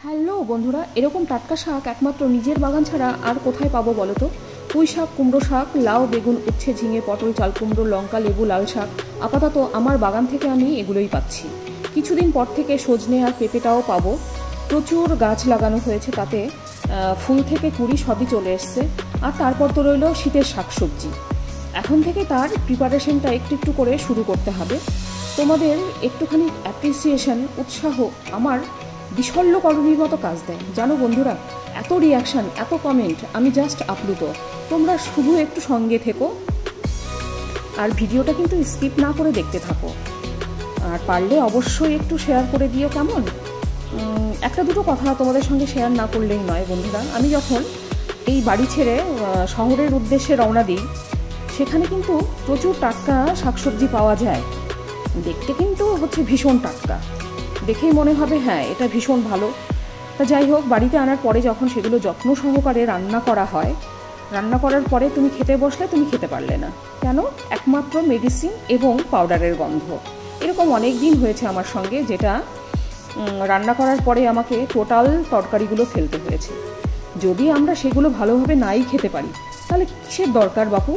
Hello বন্ধুরা, এরকম টাটকা শাক একমাত্র নিজের বাগান ছাড়া আর কোথায় পাবো বলো তো? পুঁই শাক, কুমড়ো শাক, লাউ, বেগুন, উচ্ছে, ঝিঙে, পটল, চাল কুমড়ো, লঙ্কা, লেবু, লাল শাক, আপাতত আমার বাগান থেকে আমি এগুলোই পাচ্ছি। কিছুদিন পর থেকে সজনে আর পেঁপেটাও পাবো। প্রচুর গাছ লাগানো হয়েছে, তাতে ফুল থেকে কুড়ি সবই চলে এসছে। আর তারপর তো রইল শীতের শাকসবজি। এখন থেকে তার প্রিপারেশনটা একটু একটু করে শুরু করতে হবে। তোমাদের একটুখানি অ্যাপ্রিসিয়েশন, উৎসাহ আমার বিশল্যকরণীর মতো কাজ দেয় জানো বন্ধুরা। এত রিয়াকশান, এত কমেন্ট, আমি জাস্ট আপ্লুত। তোমরা শুধু একটু সঙ্গে থেকো আর ভিডিওটা কিন্তু স্কিপ না করে দেখতে থাকো। আর পারলে অবশ্যই একটু শেয়ার করে দিও, কেমন? একটা দুটো কথা তোমাদের সঙ্গে শেয়ার না করলেই নয় বন্ধুরা। আমি যখন এই বাড়ি ছেড়ে শহরের উদ্দেশ্যে রওনা দিই, সেখানে কিন্তু প্রচুর টাটকা শাকসবজি পাওয়া যায়। দেখতে কিন্তু ভীষণ টাটকা, দেখেই মনে হবে হ্যাঁ এটা ভীষণ ভালো। তা যাই হোক, বাড়িতে আনার পরে যখন সেগুলো যত্ন সহকারে রান্না করা হয়, রান্না করার পরে তুমি খেতে বসলে তুমি খেতে পারলে না। কেন? একমাত্র মেডিসিন এবং পাউডারের গন্ধ। এরকম অনেক দিন হয়েছে আমার সঙ্গে, যেটা রান্না করার পরে আমাকে টোটাল তরকারিগুলো ফেলতে হয়েছে। যদি আমরা সেগুলো ভালোভাবে নাই খেতে পারি, তাহলে কিসের দরকার বাপু?